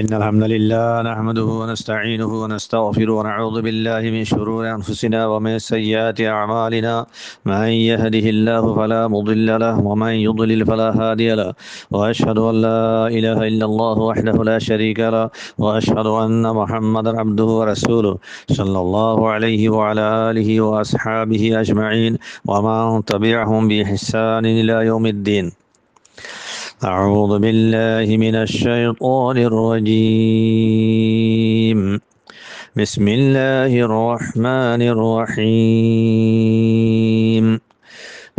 إن الحمد لله نحمده ونستعينه ونستغفره ونعوذ بالله من شرور أنفسنا ومن سيئات أعمالنا. من يهده الله فلا مضل له ومن يضلل فلا هادي له. وأشهد أن لا إله إلا الله وحده لا شريك له. وأشهد أن محمدا عبده ورسوله صلى الله عليه وعلى آله وأصحابه أجمعين ومن تبعهم بإحسان إلى يوم الدين. أعوذ بالله من الشيطان الرجيم. بسم الله الرحمن الرحيم.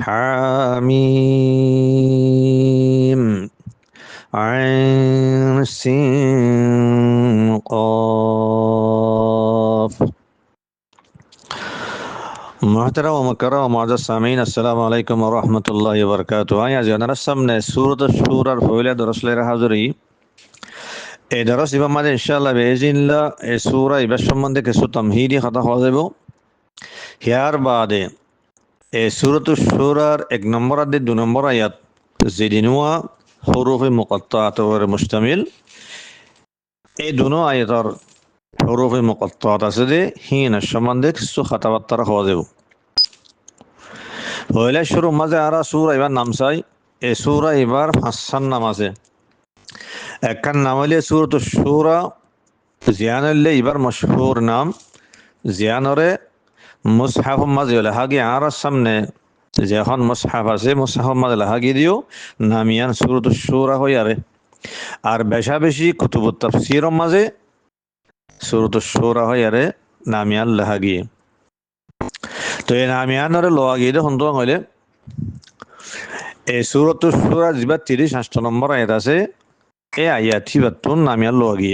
حميم عين سين قاف. محترم و مکرم و معزز سامعین السلام علیکم و رحمت الله و برکاته. আজ আপনাদের সামনে সূরাত আশ-শুরার পয়লা দরস লইরা হাজিরি। এই দরস ইবাম মাঝে ইনশাআল্লাহ বিইজনিল্লাহ এই সূরা ইবার সম্বন্ধে কিছু তামহিদি কথা হওয়া যাব। হিয়ার বাদে এই সূরাত আশ-শুরার 1 নম্বর আয়াত 2 নম্বর আয়াত জিদিনুয়া হুরুফে মুকাত্তাআত ওর মুশতামিল। এই দুনো আয়াতের হুরুফে মুকাত্তাআত আছে যে হিনা সম্বন্ধে কিছু কথাবার্তা হওয়া যাব। পয়লা শুরু মাঝে আরা সূরা এবার নাম চাই। এই সূরা এবার 5 নাম আছে। একখান নাম হইলে সূরাত আশ-শুরা, জিয়ানলে এবার মশহুর নাম। জিয়ানরে মুসহাফ মাঝে লেহাগি আর সামনে যে এখন মুসহাফ আছে মুসহাফ মাঝে লেহাগি দিও নামিয়ান সূরাত আশ-শুরা হই আরে। আর বেশা বেশি কুতুবুত তাফসীর মাঝে সূরাত আশ-শুরা হই আরে নামিয়ান লেহাগি। তো এই নামিয়ানরে লোয়াগি দে হন্দো হইলে এই সূরাত আশ-শুরা জিবা 38 নম্বর আয়াত আছে। এই আয়াতটি বাতুন নামিয়ান লোয়াগি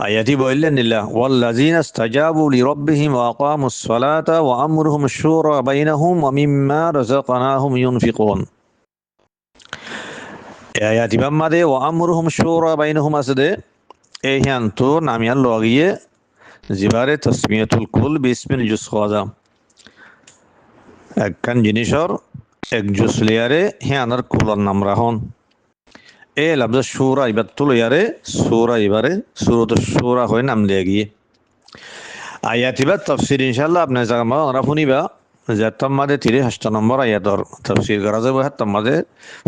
আয়াতি বললেন নিল্লাহ ওয়াল্লাযীনা ইসতাজাবু লিরাব্বিহিম ওয়া আকামুস সালাতা ওয়া আমরুহুম শুরা বাইনাহুম ওয়া মিম্মা রাযাকনাহুম ইউনফিকুন। এই আয়াতি বাম্মাদে ওয়া আমরুহুম শুরা বাইনাহুম আসদে এই হ্যান তো নামিয়ান লোয়াগিয়ে জিবারে তাসমিয়াতুল কুল বিসমিল জুস খাজা একখান জিনিসর এক জুস লিয়ারে হ্যানার কুলর নাম রাহন। এ লফজ শুরা ইবাতুল ইয়ারে সূরা ইবারে সূরাত আশ-শুরা হয় নাম দিয়ে গিয়ে আয়াতিবা তাফসীর ইনশাআল্লাহ আপনি জামা ওরা শুনিবা যে তাম্মাদে 38 নম্বর আয়াতর তাফসীর করা যাবে। তাম্মাদে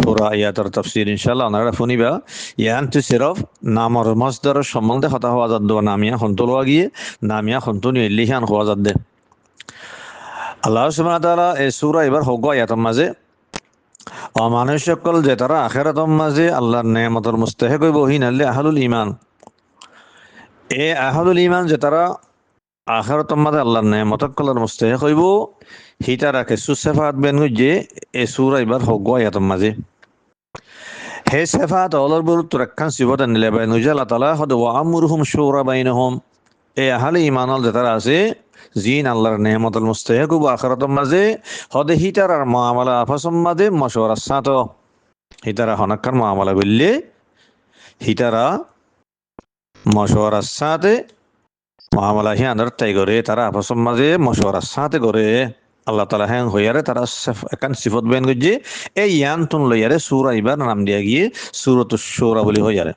পুরা আয়াতর তাফসীর ইনশাআল্লাহ ওনারা শুনিবা। ইয়ান তো সিরফ নামর মাসদার সম্বন্ধে কথা হওয়া যাদ নামিয়া হন্তলওয়া গিয়ে নামিয়া হন্তনি লিহান হওয়া যাদ দে। আল্লাহ সুবহানাহু ওয়া তাআলা এই সূরা এবার হগো আয়াতর মাঝে মানুষ সকল যে তারা আখিরাতের মাঝে আল্লাহর নেয়ামতের মুস্তাহিক হইব হিনাল্লে আহলুল ঈমান। এ আহলুল ঈমান যে তারা আখিরাতের মাঝে আল্লাহর নেয়ামতকলের মুস্তাহিক হইব হিতারাকে সুসিফাত বেন যে এ সূরা এবার হগো আয়াতর মাঝে হে সিফাত অলর বরু তুরাক্কান সিফাত নিলে বাই নুজা আল্লাহ তাআলা হদ ওয়া আমরুহুম শুরা বাইনহুম। এ আহলে ঈমানল যে তারা আছে জিন আল্লাহর নেয়ামতুল মুস্তাহিক হইব আখিরাতের মাঝে হদে হিতারার মুআমালা আফাসম মাঝে মশওয়ারা সাত হিতারা হনাক্কার মুআমালা করলে হিতারা মশওয়ারার সাথে মুআমালা হিয়ানার তাই করে তারা আপসম মাঝে মশওয়ারার সাথে করে আল্লাহ তাআলা হ্যাং হইয়ারে তারা একান সিফত বেন গজে এই ইয়ান তুন লইয়ারে সূরা ইবার নাম দিয়া গিয়ে সূরাত আশ-শুরা বলি হইয়ারে।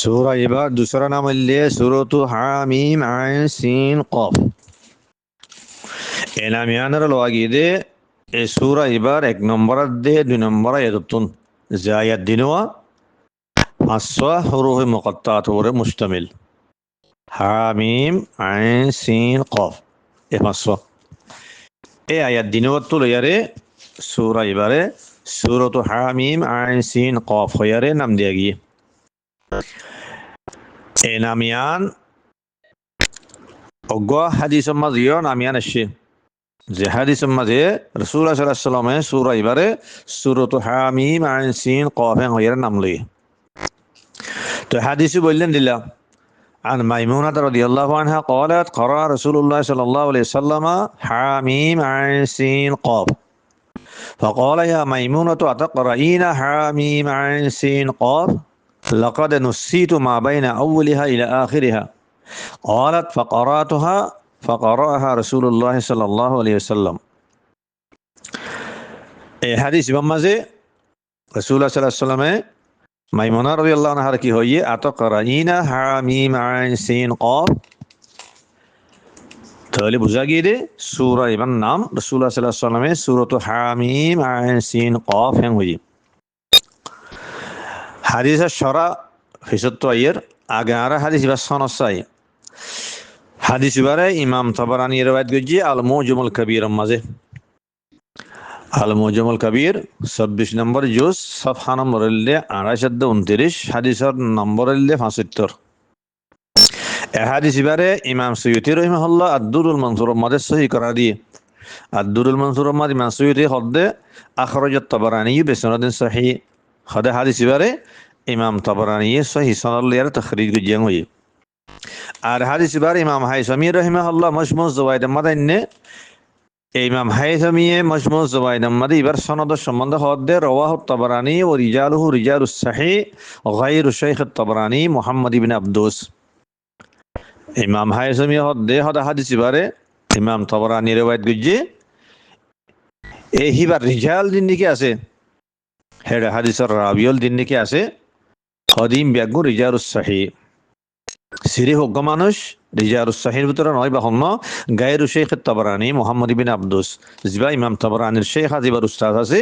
সূরা ইবার দুসরা নাম হইলে সূরাতু হামিম আইন সিন কফ। এ নাম ইয়ানার লোয়াগি দে এই সূরা ইবার 1 নম্বর দে 2 নম্বর আয়াতুন জায়াত দিনওয়া আসওয়া হুরুফে মুকাত্তাআত ওরে মুশতামিল। হামিম আইন সিন কফ এ পাঁচশো এ আয়াত দিনওয়াত লইয়ারে সূরা ইবারে সূরাতু হামিম আইন সিন কফ হইয়ারে নাম দিয়া গিয়ে এ নামিয়ান অজ্ঞ হাদিসের মাঝেও নামিয়ান আসছে যে হাদিসের মাঝে রাসূলুল্লাহ সাল্লাল্লাহু আলাইহি ওয়াসাল্লামে সূরা ইবারে সূরাতু হামিম আইন সিন কফ হইয়ারে নাম লই। তো হাদিসে বললেন দিলা عن ميمونة رضي الله عنها قالت قرأ رسول الله صلى الله عليه وسلم حاميم عين سين قاف فقال يا ميمونة أتقرأين حاميم عين سين قاف لقد نسيت ما بين أولها إلى آخرها قالت فقرأها رسول الله صلى الله عليه وسلم. এই হাদিস ইমাম মাঝে রাসূলুল্লাহ সাল্লাল্লাহু আলাইহি ওয়াসাল্লামে মাইমুনা রাদিয়াল্লাহু আনহার কি হইয়ে আতাকরাইনা হামিম আইন সিন কফ। তাহলে বোঝা গিয়ে দে সূরা এবার নাম রাসূলুল্লাহ সাল্লাল্লাহু আলাইহি ওয়াসাল্লামের সূরাত হামিম আইন সিন কফ হ্যাঁ হইয়ে হাদিসের সরা ফিসত্ত আইয়ের আগে আর হাদিস বা সনসাই হাদিস বারে ইমাম তাবারানি রওয়ায়াত গজি আল মুজমুল কবির মাঝে আল মুজমুল কবির 26 নম্বর জুজ সফহা নম্বর 2829 হাদিসের নম্বর 75 এ হাদিস বারে ইমাম সুয়ুতি রাহিমাহুল্লাহ আদ-দুরুল মানসুর মাঝে সহিহ করা দিয়ে আদ-দুরুল মানসুর মাঝে ইমাম সুয়ুতি হদ্দে আখরাজাত তাবারানি বিসনাদিন সহিহ হদে হাদিস বারে ইমাম তাবারানি সহিহ সনদ লিয়ার তাখরিজ গজিয়াং হই আর হাদিস বারে ইমাম হাইসামি রাহিমাহুল্লাহ মজমু যাওয়াইদ মাদাইনে ইমাম হাইসামি মজমু যাওয়াইদ মাদি ইবার সনদ সম্বন্ধে হদ্দে রাওয়াহু তাবারানি ও রিজালুহু রিজালুস সহিহ গায়রু শাইখ তাবারানি মুহাম্মদ ইবনে আবদুস ইমাম হাইসামি হদ্দে হদা হাদিস বারে ইমাম তাবারানি রওয়ায়াত গজি এই হিবার রিজাল দিনকে আছে হেড হাদিসের রাবিউল দিনকে আছে হদিম ব্যাগু রিজালুস সহিহ সিরি হোক মানুষ রিজালুস সহিহর ভিতরে নয় বা হন্য গায়রু শাইখ তাবারানি মুহাম্মদ ইবনে আবদুস জিবা ইমাম তাবারানির শাইখ আজিবার উস্তাদ আছে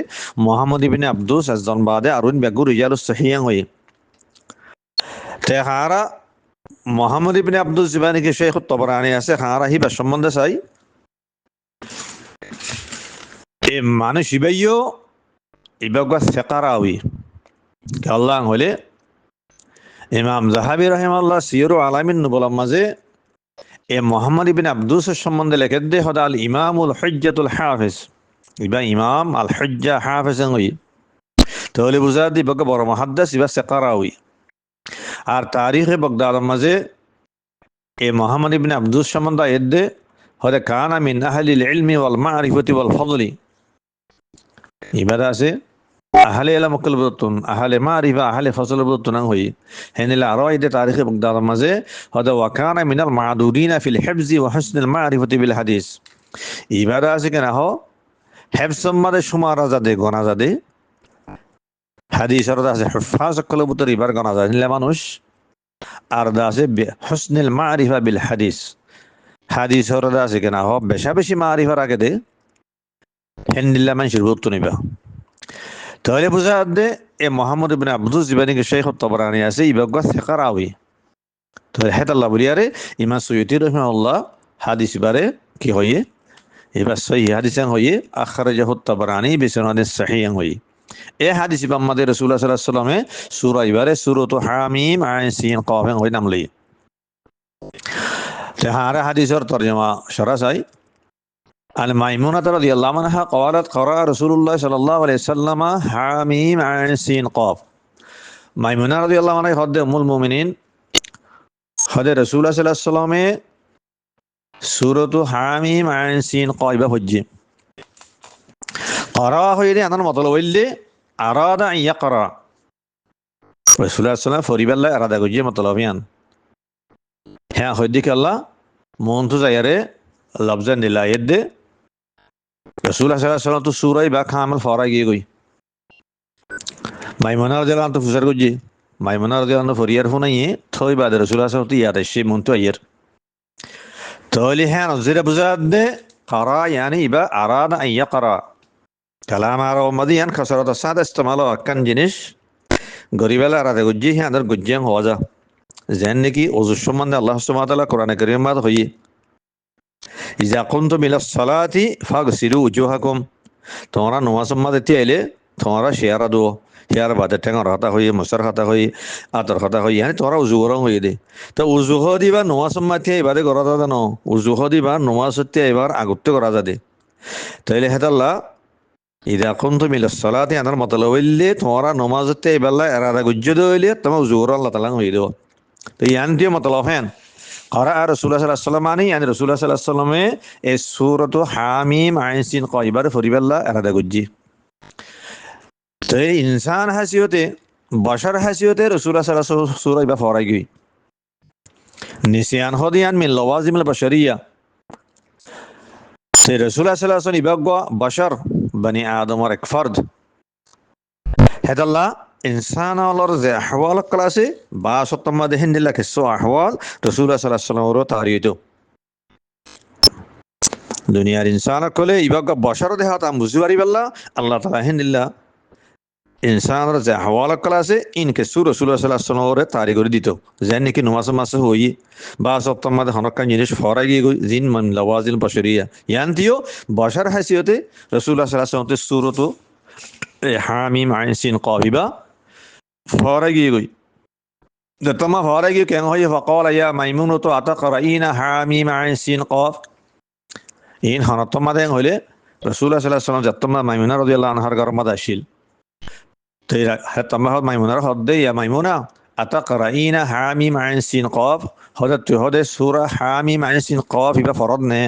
মুহাম্মদ ইবনে আবদুস একজন বাদে আরুন ব্যাগু রিজালুস সহিহ হই তে হারা মুহাম্মদ ইবনে আবদুস জিবানি কে শাইখ তাবারানি আছে হারা হিবা সম্বন্ধে চাই এ মানুষ ইবাইও ইবাগা সেকারাউই আল্লাহ হলে ইমাম জাহাবি রাহিমাহুল্লাহ সিয়রু আলামিন নুবুলার মাঝে এ মুহাম্মদ ইবনে আবদুসের সম্বন্ধে লেখে দে হদা আল ইমামুল হুজ্জাতুল হাফিজ ইবা ইমাম আল হুজ্জা হাফিজ হই তাহলে বুঝা দি বকে বড় মুহাদ্দিস ইবা সেকারাউই আর তারিখে বাগদাদের মাঝে এ মুহাম্মদ ইবনে আবদুস সম্বন্ধে এদে হদা কানা মিন আহলিল ইলমি ওয়াল মারিফাতি ওয়াল ফদলি ইবাদা আছে আহলে ইলম কলবতুন আহলে মারিফা আহলে ফজল বতুন হই হেনিলা আরো ইদে তারিখে বাগদাদের মাঝে হদা ওয়া কানা মিনাল মাদুদিনা ফিল হিফজি ওয়া হুসনিল মারিফাতি বিল হাদিস ইবাদা আছে কেনা হ হিফজ মাদে সুমারা জাদে গনা জাদে হাদিসের আছে হুফাজ কলবতুর ইবার গনা জাদে নিলা মানুষ আর দা আছে হুসনিল মারিফা বিল হাদিস হাদিসের আছে কেনা হ বেশা বেশি মারিফা রাখে দে হেনিলা মানুষের বতু নিবা তাহলে বুঝা দে এ মুহাম্মদ ইবনে আবদুস জিবানি কে শাইখ তাবারানি আছে ইবাগা সেকারাউই তাহলে হেতাল্লাহ বলিয়ারে ইমাম সুয়ুতি রাহিমাহুল্লাহ হাদিস বারে কি হইয়ে এবার সহিহ হাদিসান হইয়ে আখরাজাহু তাবারানি বিসনাদিন সহিহ হই এ হাদিস ইমামদের রাসূলুল্লাহ সাল্লাল্লাহু আলাইহি ওয়াসাল্লামে সূরা ইবারে সূরাত হামিম আইন সিন কফ হই নাম লই তাহারা হাদিসের তরজমা শরা চাই عن ميمونة رضي الله عنها قالت قرأ رسول الله صلى الله عليه وسلم حاميم عين سين قاف মাইমুনা রাদিয়াল্লাহু আনহা হদ্দে উম্মুল মুমিনিন হদে রাসূলুল্লাহ সাল্লাল্লাহু আলাইহি ওয়াসাল্লামে সূরাতু হামিম আইন সিন কয়বা হজ্জি قرأ হইলে আনার মতলব হইলে আরাদা ইয়াকরা রাসূলুল্লাহ সাল্লাল্লাহু আলাইহি ওয়াসাল্লাম ফরিবাল্লাহ আরাদা গজি মতলব ইয়ান হ্যাঁ হদ্দি কে আল্লাহ মনতু যায়ারে লফজান দিলায়েত দে রাসূলুল্লাহ সাল্লাল্লাহু আলাইহি ওয়াসাল্লাম তো সূরা বা কামিল ফরা গিয়ে গই মাইমুনা রাদিয়াল্লাহু আনহা তো ফুসার গজি মাইমুনা রাদিয়াল্লাহু আনহা ফরিয়ার ফুনাইয়ে থই বাদে রাসূলুল্লাহ সাল্লাল্লাহু আলাইহি ওয়াসাল্লাম ইয়াতে সে মনতু আইয়ার তাহলে হ্যাঁ নজরে বুঝাদ দে قرأ يعني ইবা আরাদা আন ইয়াকরা কালাম আর মাদিয়ান কাসরাত সাদ ইস্তেমাল কান জিনিস গরিবালা আরাদা গজি হ্যাঁ আদার গজিয়াং হওয়া যা যেন নাকি ওযু সম্বন্ধে আল্লাহ সুবহানাহু ওয়া তাআলা কোরআনে কারীমে মাদ হই ইজা কুনতুম ইলাস সালাতি ফাগসিলু উজুহাকুম তোমরা নামাজ মাদতে আইলে তোমরা শেয়ারা দো শেয়ার বাদে ঠেঙ্গর হাতা হই মুসার হাতা হই আতর হাতা হই yani তোমরা উজু করং হই দে তো উজু দিবা নামাজ মাদতে এবারে করা দাদা ন উজু দিবা নামাজ হতে এবার আগতে করা যাবে তাইলে হেতাল্লাহ ইজা কুনতুম ইলাস সালাতি আনার মতলব হইলে তোমরা নামাজ হতে এবারে এরাদা গুজ্জে হইলে তোমরা উজু করা আল্লাহ তাআলা হই দেব তো ইয়ান দিয়ে মতলব হ্যাঁ قرأ رسول الله صلى الله عليه وسلم يعني رسول الله صلى الله عليه وسلم سورة حاميم عين سين قايبر فريب الله أرادا گجي تو انسان حیثیته بشر حیثیته رسول الله صلى الله عليه وسلم سورة با فارغي نسيان هديان من لوازم البشرية تو رسول الله صلى الله عليه وسلم بشر بني آدم اور ایک فرد هذا الله ইনসানর যে আহওয়াল কল আছে বা সত্যমা দেহেন দিল্লা কিছু আহওয়াল রসুল্লাহ সাল্লাহ সাল্লামরও তারিত দুনিয়ার ইনসান কলে ইবাগ বসার দেহা তাম বুঝতে পারি পাল্লা আল্লাহ তালা হেন দিল্লা ইনসানর যে আহওয়াল কল আছে ইন কিছু রসুল্লাহ সাল্লাহ সাল্লামরে তারি করে দিত যেন নাকি নমাজ মাসে হই বা সত্যমা হনকান জিনিস ফরাই গিয়ে গই জিন মান লওয়াজিল বসরিয়া ইয়ান্তিও বসার হাসিয়তে রসুল্লাহ সাল্লাহ সাল্লামতে সুরত হামিম আইন সিন কবিবা ফরাই গিয়ে গই তমা ফরাই গিয়ে কেন হয় ফকল ইয়া মাইমুন তো আতাকরাইনা হামিম আইন সিন কফ ইন হনতমা দেন হইলে রসুল্লাহ সাল্লাহ সাল্লাম যতমা মাইমুনা রাদিয়াল্লাহু আনহার গরমত আসিল তো তমা মাইমুনার হদ্দে ইয়া মাইমুনা আতাকরাইনা হামিম আইন সিন কফ হদত হদে সূরা হামিম আইন সিন কফ ইবা ফরদ নে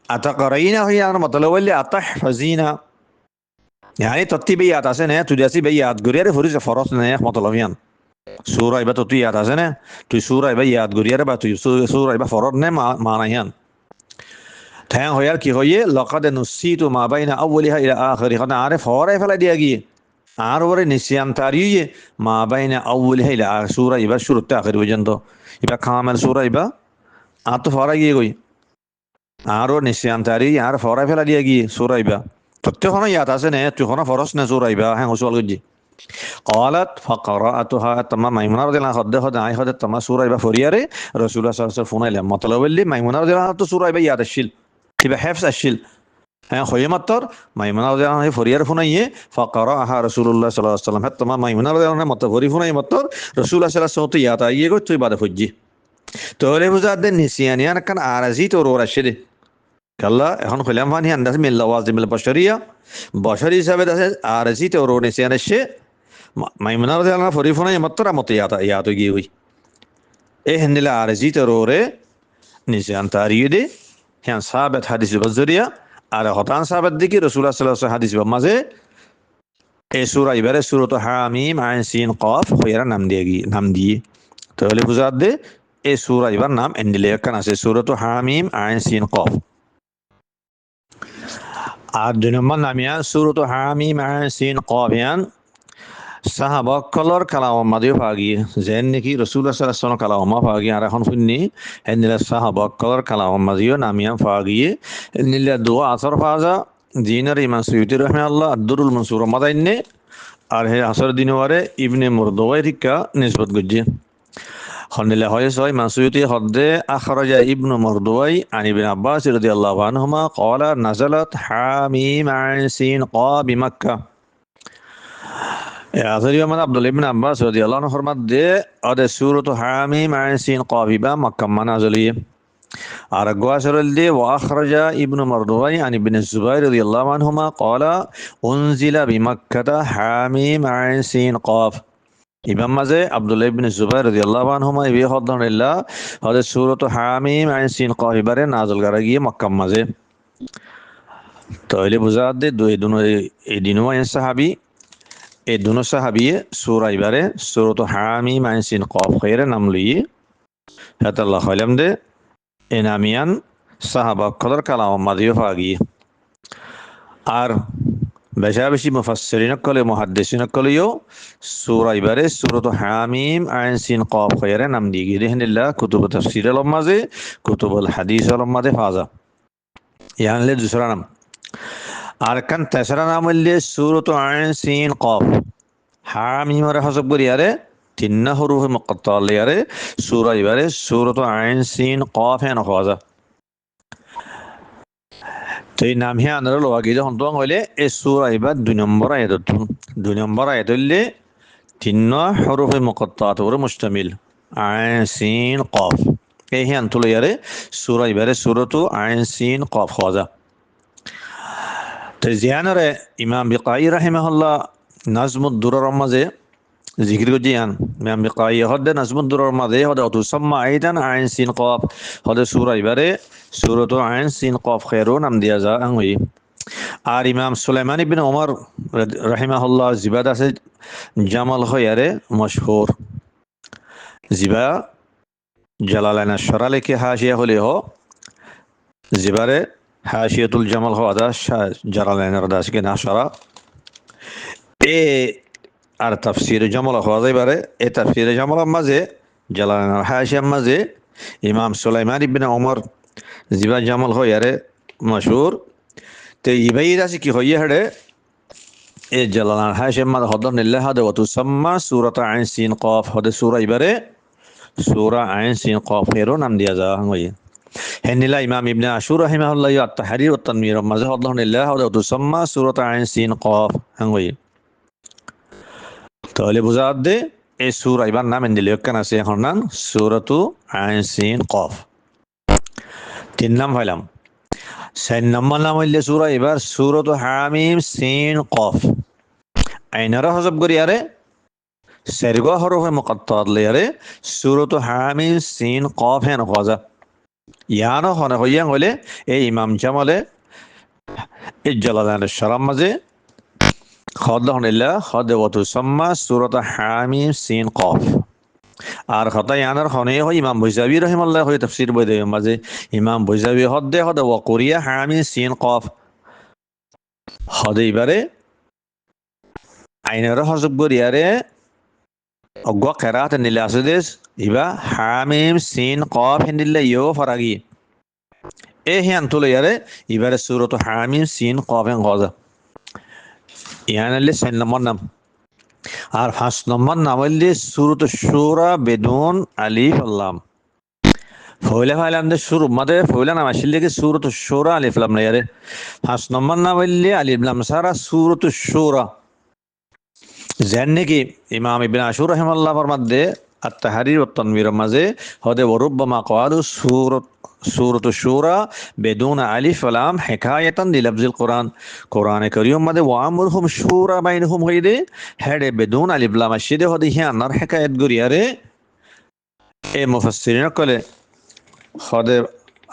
আতাকরাইনা হইয়া মতলব হইলে আতাহফাজিনা يعني ترتيبيات عشان تداسي بيات غريره فريز فرص نه مطلبيان سوره يبقى تطيات عشان تو سوره يبقى يات غريره با تو سوره يبقى فرض نه معناهان تان هيار কি হয়ে لقد نسيت ما بين اولها الى اخرها انا عارف হরে ফেলা দিয়া গিয়ে আর ওরে নিসিয়ান তারিয়ে মা বাইনা আউলিহা ইলা সূরা ইবা শুরুতে আখির পর্যন্ত ইবা কামাল সূরা ইবা আত ফরা গিয়ে কই আর ও নিসিয়ান তারি আর ফরা ফেলা দিয়া গিয়ে সূরা ইবা তখন ইয়াত আছে নে তুই কোন ফরস না সূরা ইবা হ্যাঁ ওসল গজি قالت فقرأتها تمام ميمونة رضي الله عنها خد عاي خد تمام سورة يبقى فورياري رسول الله صلى الله عليه وسلم فونا لما طلب اللي ميمونة رضي الله عنها سورة يبقى ياد الشيل تبقى حفظ الشيل ها خوي مطر ميمونة رضي الله عنها فوريار فونا يه فقرأها رسول الله صلى الله عليه وسلم حتى تمام ميمونة رضي الله عنها مطر فوري فونا مطر رسول الله صلى الله عليه وسلم ياد আইয়ে তুই বাদে ফুজি তোরে বুঝাতে নিসিয়ানিয়ান কান আরাজি তোর ওরা শেদে কাল্লা এখন কইলাম ফানি আন্দাজ মিল লাওয়াজিমিল বশরিয়া বশরি হিসাবে আছে আরাজি তোর ওরে নিসিয়ানের সে মাইমুনা রাদিয়াল্লাহু আনহা ফরিফুনা ইয়ামাত্রা মতিয়াতা ইয়াতো গি হুই এ হেন্দিলা আরজি তরোরে নিজান তারিয়দে হ্যাঁ সাহাবাত হাদিস বজরিয়া আর হতান সাহাবাত দিকে রাসূলুল্লাহ সাল্লাল্লাহু আলাইহি হাদিস মাঝে এই সূরা ইবারে সূরাত হামিম আইন সিন কফ খয়রা নাম দিয়ে তাহলে বুঝাত দে এই সূরা ইবার নাম এন্ডিলে কান আছে সূরাত হামিম আইন সিন কফ আর দুই নম্বর নামিয়া সূরাত হামিম আইন সিন কফ ইয়ান সাহাবাকলর কালামাদিও পাগি যেন নাকি রসুল্লাহ সাল্লাল্লাহু আলাইহি ওয়াসাল্লাম কালামা পাগি আর এখন শুননি হেনিলা সাহাবাকলর কালামাদিও নামিয়াম পাগিয়ে নিলা দোয়া আসর ফাজা জিনার ইমাম সুয়ুতি রাহিমাহুল্লাহ আদ-দুরুল মনসুর মাদাইনে আর হে আসর দিনওয়ারে ইবনে মুরদওয়াই রিকা নিসবত গজ্জে হনিলা হয় সয় ইমাম সুয়ুতি হদ্দে আখরাজা ইবনে মুরদওয়াই আন ইবনে আব্বাস রাদিয়াল্লাহু আনহুমা ক্বালা নাযালাত হামিম আইন সিন কা বিমাক্কা আসারিয়া মানে আব্দুল্লাহ ইবনে আব্বাস রাদিয়াল্লাহু আনহু ফরমাত দে আদে সূরাতু হামিম আইন সিন কাবিবা মক্কা নাযিলিয়ে আর গোয়াসরল দে ওয়া আখরাজা ইবনে মারদুয়াই আন ইবনে জুবাইর রাদিয়াল্লাহু আনহুমা ক্বালা উনজিলা বিমাক্কাতা হামিম আইন সিন কাফ ইমাম মাঝে আব্দুল্লাহ ইবনে জুবাইর রাদিয়াল্লাহু আনহুমা ইবি হদনল্লাহ আদে সূরাতু হামিম আইন সিন কাবিবারে নাযিল করা গিয়ে মক্কা মাঝে তাইলে বুঝা দে দুই দুনো এই দিনও সাহাবী এই দুনো সাহাবিয়ে সূরা ইবারে সূরাত হামিম আইন সিন কফ খয়রে নাম লইয়ে হাতাল্লাহ খয়লাম দে এনামিয়ান সাহাবা কদর কালাম মাদিও ফাগি আর বেশা বেশি মুফাসসিরিন কলে মুহাদ্দিসিন কলেও সূরা ইবারে সূরাত হামিম আইন সিন কফ খয়রে নাম দিয়ে গিয়ে দেহনিল্লাহ কুতুব তাফসীর আল মাঝে কুতুবুল হাদিস আল মাঝে ফাজা ইয়ানলে দুসরা নাম আর কান তেসরা নাম হইলে সূরাত আইন সিন কফ হামিম আর হসব করিয়ারে তিন হরুফ মুকাত্তা লিয়ারে সূরা ইবারে সূরাত আইন সিন কফ হেন ফাজা এই নাম হে আনার লোয়াগি যখন তো হইলে এই সূরা ইবার দুই নম্বর আয়াত হইলে তিন হরুফ মুকাত্তাত উপরে মুশতামিল আইন সিন কফ এই হে আনতো লিয়ারে সূরা ইবারে সূরাত আইন সিন কফ ফাজা জিয়ানরে ইমাম বিকাই রাহিমাহুল্লাহ নাজমুদ দুরার মাঝে জিকির করছিয়ান ইমাম বিকাই হদে নাজমুদ দুরার মাঝে হদে অতুসাম্মা আইদান আইন সিন কফ হদে সূরা ইবারে সূরাত আইন সিন কফ খেরো নাম দিয়া যা আঙ্গি আর ইমাম সুলাইমান ইবনে ওমর রাহিমাহুল্লাহ জিবাদ আছে জামাল খয়ারে মশহুর জিবা জালালাইন আশ-শারা কে হাশিয়া হলে হ জিবারে হাশিয়াতুল জামাল হওয়া দা জালালাইনের দাসকে নাশরা এ আর তাফসিরে জামাল হওয়া যায় পারে। এই তাফসিরে জামালের মাঝে জালালাইনের হাশিয়ার মাঝে ইমাম সুলাইমান ইবনে ওমর জিবা জামাল হয় আরে মশহুর তে ইবাই আছে কি হইয়া হেডে এ জালালাইনের হাশিয়ার মাঝে হদর নিল্লাহ হাদে ওয়া তুসাম্মা সূরাত আইন সিন কফ হদে সূরা ইবারে সূরা আইন সিন কফ এরও নাম দিয়া যা হইয়া হেনিলা ইমাম ইবনে আশুর রাহিমাহুল্লাহ আত-তাহরীর ওয়া তানবীর মাঝে হদর নিল্লাহ হাদে ওয়া তুসাম্মা সূরাত আইন সিন কফ হইয়া তাহলে বোঝা দে এই সূরা ইবার নাম এন্দিলে কেন আছে এখন নাম সূরাতু আইন সিন কফ। তিন নাম হইলাম। চার নম্বর নাম হইলে সূরা এবার সূরাতু হামিম সিন কফ আইনারা হজব করি আরে সেরগো হরফে মুকাত্তাত লিয়ারে সূরাতু হামিম সিন কফ হেন হজা ইয়ানো হনে হইয়া হইলে এই ইমাম জামালে এই জালালাইনের শরাম মাঝে খদহনিল্লাহ খদ ওয়া তুসাম্মা সূরাত হামিম সিন কফ আর কথা ইয়ানার হনে হয় ইমাম বৈজাবি রহিমাল্লাহ হয় তাফসীর বই দেয় মাঝে ইমাম বৈজাবি হদে হদে ওয়া কুরিয়া হামিম সিন কফ হদে ইবারে আইনার হজব করিয়ারে অজ্ঞ কেরাত নিলে আসুদেশ ইবা হামিম সিন কফ হিন্দিল্লা ইয়ো ফরাগি এ হিয়ান তুলে ইয়ারে ইবারে সূরাত হামিম সিন কফ এন গজা ইয়ানালে 4 নম্বর নাম। আর 5 নম্বর নাম হইলে সূরাত শুরা বেদুন আলিফ লাম ফয়লা ফাইলাম দে শুরু মাদে ফয়লা নাম আসলে কি সূরাত শুরা আলিফ লাম না ইয়ারে 5 নম্বর নাম হইলে আলিফ লাম সারা সূরাত শুরা জানেন কি ইমাম ইবনে আশুর রাহিমাহুল্লাহ ফরমাদে আত-তাহরীর ওয়া তানবীর মাঝে হদে ওরুব্বামা ক্বালু সূরাত শুরা বেদুন আলিফ লাম হিকায়াতান লিলফজিল কোরআন কোরআনে কারীম মাঝে ওয়া আমরহুম শুরা বাইনহুম হইদে হেডে বেদুন আলিফ লাম আসিদে হদে হিয়ানার হিকায়াত গরিয়ারে এ মুফাসসিরিন কলে হদে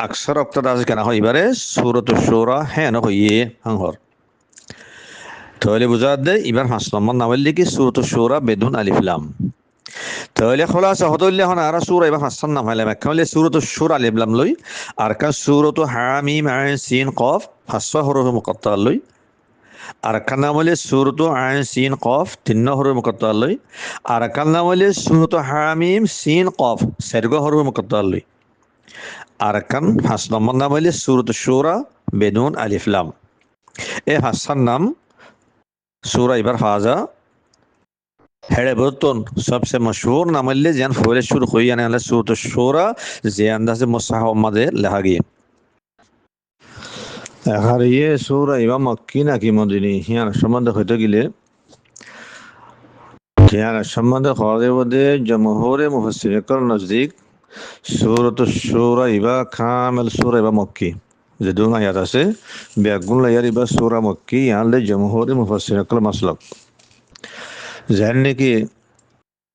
আকসার অক্তদা আছে কেন হইবারে সূরাত শুরা হেন হইয়ে হংহর তাহলে বুঝা দে এবার 5 নম্বর নাম হইলে কি সূরাত শুরা বেদুন আলিফ লাম তাহলে খোলাসা হদলে হন আর সূরা এবার 5 নাম হইলে মাকমলে সূরাত শুরা আলিফ লাম লই আর কা সূরাত হামিম আইন সিন কফ 5 হরফ মুকাত্তা লই আর কা নাম হইলে সূরাত আইন সিন কফ 3 হরফ মুকাত্তা লই আর কা নাম হইলে সূরাত হামিম সিন কফ 4 হরফ মুকাত্তা লই আর কান 5 নম্বর নাম হইলে সূরাত শুরা বেদুন আলিফ লাম এ 5 নাম सूरा इबर फाजा हेडे बर्तन सबसे मशहूर नामल्ले जन फोले शुरू हुई यानी अल्लाह सूरत शूरा जे अंदाज मुसहफ मदे लहागी अगर ये सूरा इबा मक्की ना की मदनी यानी संबंध होते गिले यानी संबंध खादे वदे जमहूर मुफस्सिरीन कर नजदीक सूरत शूरा इबा कामिल सूरा इबा मक्की जदून आयात আছে বেগুন লায়ার ইবা সূরা মক্কি ইয়ালে জমহুর মুফাসসিরিন কল মাসলাক জানেন কি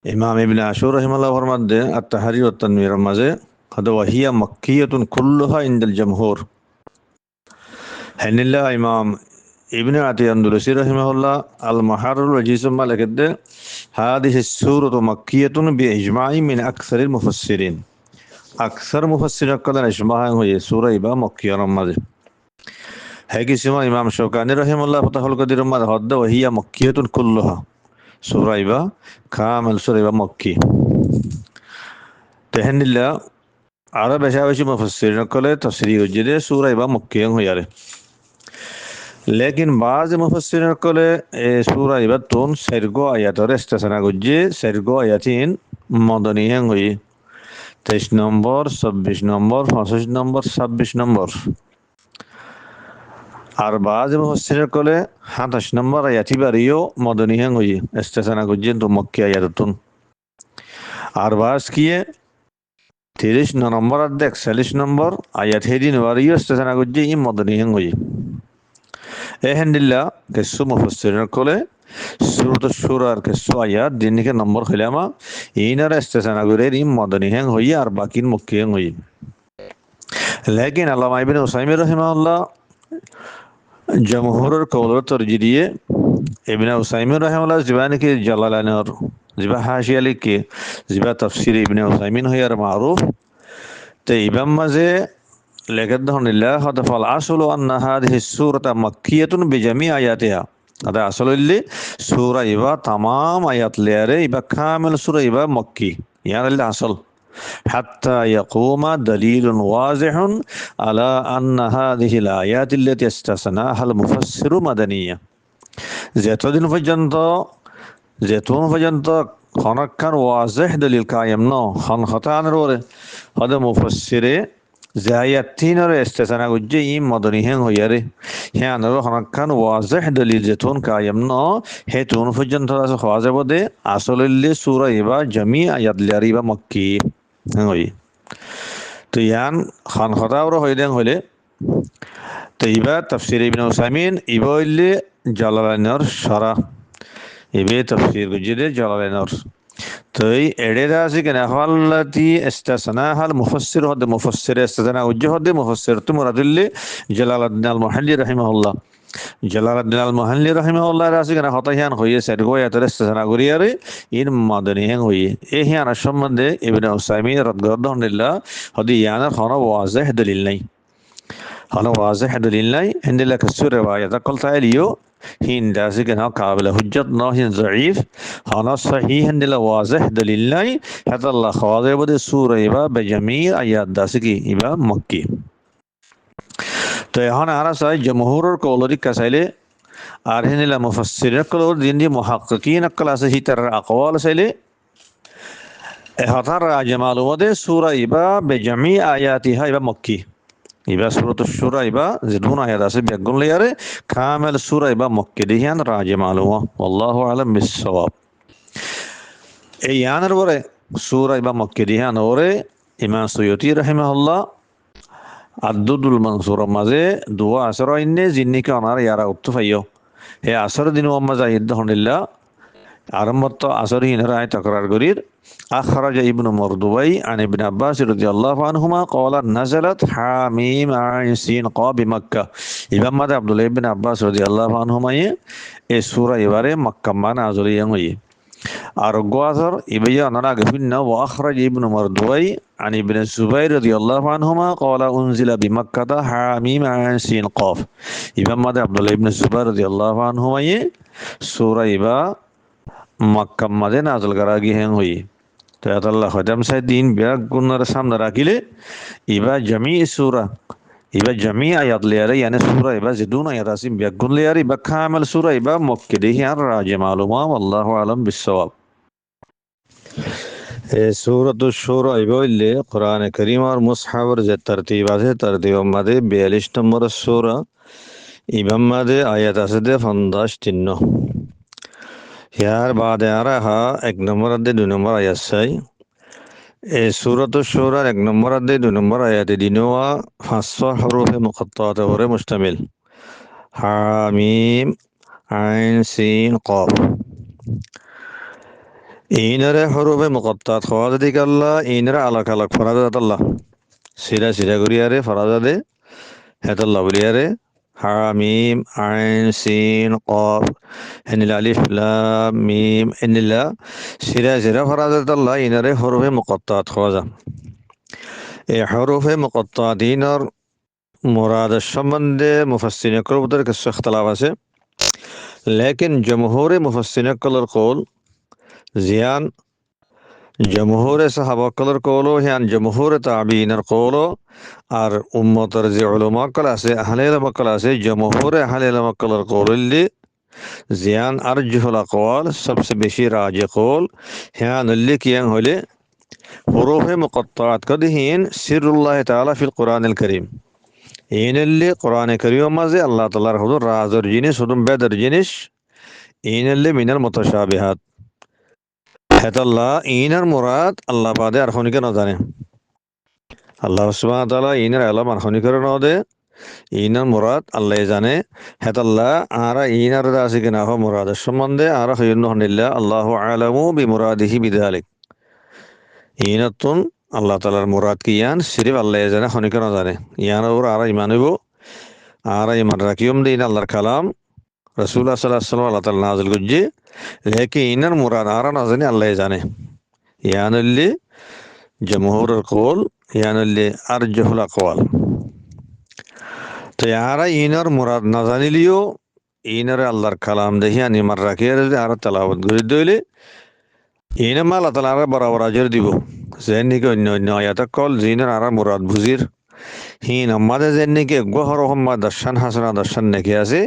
ইমাম ইবনে আশুর রাহিমাহুল্লাহ ফরমাদে আত-তাহরীর ওয়া তানবীর মাঝে কদ ওয়াহিয়া মক্কিয়াতুন কুল্লুহা ইনদাল জমহুর হানিল্লাহ ইমাম ইবনে আতিয়া আনদালুসি রাহিমাহুল্লাহ আল মুহাররুল ওয়াজিজ মালাকাদে হাদিহি সূরাতু মক্কিয়াতুন বিইজমা'i মিন আকসারিল মুফাসসিরিন अक्सर मुफस्सिर कदर इजमा हुई सूरा इबा मक्किया माजे है कि सिमा इमाम शौकानी रहमतुल्लाह फतहुल कदीर माद हद वहिया मक्कियतुन कुल्लुहा सूरा इबा कामिल सूरा इबा मक्की तहनिल्ला आरा बेशावशी मुफस्सिर कले तफसीरी उजदे सूरा इबा मक्किया हुयारे लेकिन बाज मुफस्सिर कले सूरा इबा तुन सरगो आयात रेस्टेसना गुजे सरगो आयातिन मदनियन हुई 23 নম্বর 26 নম্বর 25 নম্বর 26 নম্বর আর বাজ মুফাসসির কলে 27 নম্বর আয়াতি বারিও মদনী হন হই ইস্তেসানা গুজেন তো মক্কি আয়াতুন আর বাজ কিয়ে 30 নম্বর আর 41 নম্বর আয়াত হেদিন বারিও ইস্তেসানা গুজে ই মদনী হন হই এহেনদিল্লাহ কিছু মুফাসসির কলে सूरत शुरार के सो आयात दिन के नंबर खिलामा इनर इस्तेसना गुरे इन मदनी हैं हुई और बाकी मुक्की हैं हुई लेकिन अल्लामा इब्न उसाइमी रहमतुल्लाह जमहूर कौल तरजीह इब्न उसाइमी रहमतुल्लाह ज़बान के जलालानी और ज़बा हाशिया लिख के ज़बा तफसीर इब्न उसाइमी है यार मारूफ तो इबन मज़े लेकिन हनिल्लाह हदफल असलु अन्ना हादिहि सूरत मक्कियतुन बिजमी आयातिहा അത് അസലുല്ലി സൂറ ഇവ തമാം ആയാത്തിലേറെ ഇവ കാമൽ സൂറ ഇവ മക്കി യാനല്ല അസൽ حتى يقوم دليل واضح على أن هذه الآيات التي استثناها المفسر مدنية যেতদিন পর্যন্ত খনকান ওয়াজেহ দলিল কায়েম ন খন হতানের ওরে হদে মুফাসসিরে জায়াতিনরে ইস্তেসানা গুজ্জে ইম মদনি হেন হইয়ারে হ্যানর খনকান ওয়াজেহ দলিল যেতুন কায়েম ন হেতুন পর্যন্ত আছে হওয়াজে বদে আসলিল্লি সূরা ইবা জামি আয়াত লিয়ারিবা মক্কি হেন হই তো ইয়ান খন হতাওর হইদেন হইলে তো ইবা তাফসির ইবনে উসাইমিন ইবা হইলে জালালাইনর শরা ইবে তাফসির গুজিদে জালালাইনর তই এড়েদা আছে কেন হল্লাতি ইস্তাসনাহাল মুফাসসির হদে মুফাসসির ইস্তাসনা উজ্জ হদে মুফাসসির তু মুরাদুল্লি জালালউদ্দিন আল মুহাল্লি রাহিমাহুল্লাহ জালালউদ্দিন আল মুহাল্লি রাহিমাহুল্লাহ আছে কেন হতাহিয়ান হইয়ে সারগো এতরে ইস্তাসনা করিয়ারে ইন মাদনি হেন হইয়ে এই হিয়ান সম্বন্ধে ইবনে উসাইমিন রাদিয়াল্লাহু হদি ইয়ানার হন ওয়াজিহ দলিল নাই هذا واضح دليل عند لك السورة رواية قلت عليه هين داسك أنها قابل حجة ناهين ضعيف هذا صحيح عند له واضح دليل هذا الله خواضع بده سورة إبا بجميع آيات داسك إبا مكي তো এখন আরা চাই জমহুরের কৌলরি কাছাইলে আর হিনিলা মুফাসসিরের কৌলর দিন দি মুহাক্কিকিন আকল আছে হিতার আকওয়াল চাইলে এহতার রাজমালুমদে সূরা ইবা বেজামি আয়াতিহা ইবা মক্কি ইবা সূরাতুশ শুরা ইবা যেদুন আয়াত আছে বেগুন লেয়ারে কামেল সূরা ইবা মক্কি দিহান রাজমালুমা আল্লাহু আলাম বিসসাওয়াব এই ইয়ানের পরে সূরা ইবা মক্কি দিহান ওরে ইমাম সুয়ুতি রাহিমাহুল্লাহ আদদুল মানসুর মাঝে দুয়া আসর ইন্নে জিন্নিকে অনার ইয়ারা উত্তফাইও হে আসর দিন ওম্মা জাহিদ হনিল্লাহ আরম্ভত আসর হিনরা আয় তকরার গরির أخرج ابن مردوي عن ابن عباس رضي الله عنهما قال نزلت حاميم عين سين قاب بمكة إمام عبد الله بن عباس رضي الله عنهما سورة إبارة مكة ما نازل ينوي أرجوازر إبيا نرى قفنا وأخرج ابن مردوي عن ابن الزبير رضي الله عنهما قال أنزل بمكة حاميم عين سين قاف إمام عبد الله بن الزبير رضي الله عنهما سورة إبا مكة ما نازل كراجي هنوي তো আল্লাহ হদাম সাই দিন বিরাট গুণের সামনে রাখিলে ইবা জামি সূরা ইবা জামি আয়াত লিয়ারে ইয়ানে সূরা ইবা জিদুন আয়াত আসিম বিরাট গুণ লিয়ারে ইবা কামেল সূরা ইবা মক্কি দেহি আর রাজে মালুমা আল্লাহু আলাম বিসসাওয়াব সূরাতুশ শুরা ইবা হইলে কোরআনে কারীম আর মুসহাফের যে তরতিব আছে তরতিব মধ্যে 42 নম্বর সূরা ইবা মধ্যে আয়াত আছে 50 তিন্ন ইয়ার বাদে আরাহা 1 নম্বর আদে 2 নম্বর আয়াত চাই এই সূরাতুশ শুরার 1 নম্বর আদে 2 নম্বর আয়াতে দিনোয়া 500 হরফে মুকাত্তাত ওরে মুশতামিল হামিম আইন সিন কফ ইনরে হরফে মুকাত্তাত খাওয়া দিক আল্লাহ ইনরে আলাক আলাক ফরাজাত আল্লাহ সিরা সিরা করিয়ারে ফরাজাদে হেতাল্লাহ বলিয়ারে حاميم عين سين قاف ان الالف لام ميم ان الله سيرا سيرا فرادت الله ইনারে হরফে মুকাত্তাত খোঁজা এই হরফে মুকাত্তাতিনের মুরাদ সম্বন্ধে মুফাসসিরিন করবদের কিছু ইখতিলাফ আছে লেকিন জমহুরে মুফাসসিরিন কলর কওল জিয়ান জমহুরে সাহাবা কলর কওলো হিয়ান জমহুরে তাবিইনের কওলো আর উম্মতের যে উলামা কল আছে আহলে ইলম কল আছে জমহুরে আহলে ইলম কলর কওলি জিয়ান আরজহুল আকওয়াল সবচেয়ে বেশি রাজি কওল হিয়ান লিকিয়ান হলে হুরুফে মুকাত্তাত কদিহিন সিরুল্লাহ তাআলা ফিল কুরআনিল কারীম ইনল্লি কুরআনে কারীম মাঝে আল্লাহ তাআলার হুজুর রাজর জিনিস হুদুম বেদর জিনিস ইনল্লি মিনাল মুতাশাবিহাত হেতাল্লাহ ইনার মুরাদ আল্লাহ বাদে আর খনিকে না জানে আল্লাহ সুবহানাহু ওয়া তাআলা ইনার আলম আর খনিকে না দে ইনার মুরাদ আল্লাহ জানে হেতাল্লাহ আরা ইনার দাসি কিনা হ মুরাদের সম্বন্ধে আরা হইন হনিল্লাহ আল্লাহু আলামু বিমুরাদিহি বিযালিক ইনাতুন আল্লাহ তাআলার মুরাদ কি ইয়ান সিরিফ আল্লাহ জানে খনিকে না জানে ইয়ান ওর আরা ইমানইব আরা ইমান রাখিয়ম দিন আল্লাহর কালাম রাসূলুল্লাহ সাল্লাল্লাহু আলাইহি ওয়াসাল্লাম আল্লাহ তাআলা নাযিল করছে লেকিন ইনার মুরাদ আরা না জানে আল্লাহ জানে ইয়ানল্লি জমহুরের কওল ইয়ানল্লি আরজহুল আকওয়াল তো ইয়ারা ইনার মুরাদ না জানিলিও ইনারে আল্লাহর কালাম দেখি আনিমার রাখি আর তেলাওয়াত করে দইলে ইনে মাল আল্লাহ তাআলা বরাবর আজর দিব যেন নাকি অন্য অন্য আয়াত কল জিনের আর মুরাদ বুজির হিন আমাদে যেন নাকি গহর হম্মা দর্শন হাসানা দর্শন নাকি আছে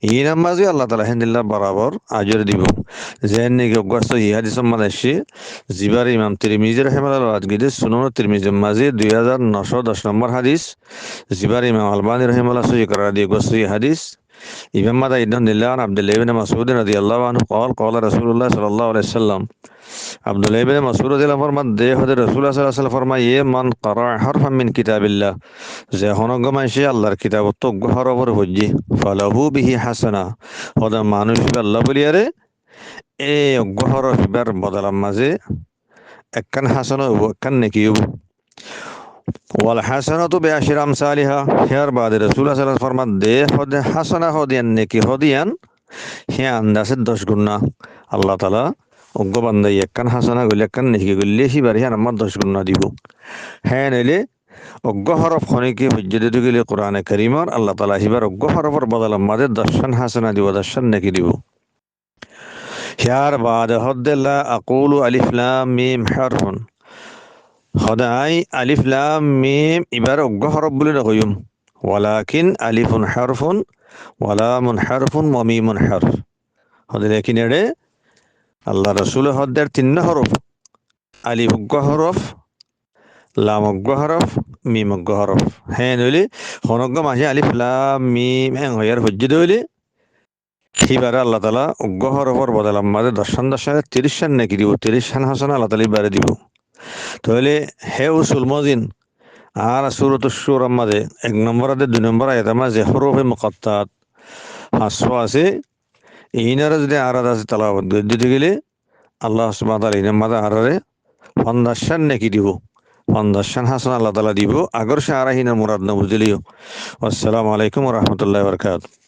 হিন আমাজি আল্লাহ তাআলা হিন্দিল্লাহ বরাবর আজর দিব যেন নাকি গস্ত ইহাদিস মাদাসি জিবার ইমাম তিরমিজি রাহিমাহুল্লাহ আজগিদে সুনান তিরমিজি মাজি 2910 নম্বর হাদিস জিবার ইমাম আলবানী রাহিমাহুল্লাহ সহি করা দিয়ে গস্ত হাদিস ইমাম মাদা ইদন দিল্লাহ আব্দুল্লাহ ইবনে মাসউদ রাদিয়াল্লাহু আনহু قال قال رسول الله صلى الله عليه وسلم আব্দুল্লাহ ইবনে মাসউদ রাদিয়াল্লাহু আনহু ফরমান দে হযরত রাসূলুল্লাহ সাল্লাল্লাহু আলাইহি ওয়াসাল্লাম ফরমায় ইয়ে মান ক্বারা হারফান মিন কিতাবিল্লাহ যে হনগ মাইশে আল্লাহর কিতাব তো গহরবর হজ্জি ফালাহু বিহি হাসানা ওদা মানুষ আল্লাহ বলিয়ারে এ গহর হিবার বদলাম মাঝে একখান হাসানা হবো একখান নেকি হবো ওয়াল হাসানাতু বিআশরি আমসালিহা হিয়ার বাদে রাসূলুল্লাহ সাল্লাল্লাহু আলাইহি ওয়াসাল্লাম ফরমান দে হদে হাসানা হদিয়ান নেকি হদিয়ান হে আন্দাজে 10 গুণ না আল্লাহ তাআলা অজ্ঞ বান্দাই একখান হাসানা গলে একখান নেকি গলে হিবার হিয়ার আমার 10 গুণ না দিব হ্যাঁ নইলে অজ্ঞ হরফ খনিকে হজ্জতে গেলে কোরআনে কারীমর আল্লাহ তাআলা হিবার অজ্ঞ হরফের বদলে মাঝে 10 হাসানা দিব 10 নেকি দিব হিয়ার বাদে হদে লা আকুলু আলিফ লাম মিম হারফুন সদাই আলিফ লাম মিম এবার অজ্ঞ হরফ বলে নকইম ওয়ালাকিন আলিফুন হারফুন ওয়ালামুন হারফুন ওয়া মিমুন হারফ হদে লেকিন এড়ে আল্লাহ রাসূল হদের 3 হরফ আলিফ অজ্ঞ হরফ লাম অজ্ঞ হরফ মিম অজ্ঞ হরফ হ্যাঁ নইলে হনজ্ঞ মাঝে আলিফ লাম মিম হ্যাঁ হইয়ার হজ্জি দইলে হিবারে আল্লাহ তাআলা অজ্ঞ হরফের বদলে মাঝে 10 30 নাকি দিব 30 হাসানা আল্লাহ তাআলা ইবারে দিব তাহলে হে উসুল মজিন আর সূরাতুশ শুরার মাঝে 1 নম্বর আর 2 নম্বর আয়াতের মাঝে হরফে মুকাত্তাত 500 আছে ইনারে যদি আরাদ আছে তেলাওয়াত দিতে গেলে আল্লাহ সুবহানাহু ওয়া তাআলা ইনার মাঝে আরারে 50 নেকি দিব 50 হাসান আল্লাহ তাআলা দিব আগর সে আরাহিনের মুরাদ না বুঝলিও আসসালামু আলাইকুম ওয়া রাহমাতুল্লাহি ওয়া বারাকাতুহু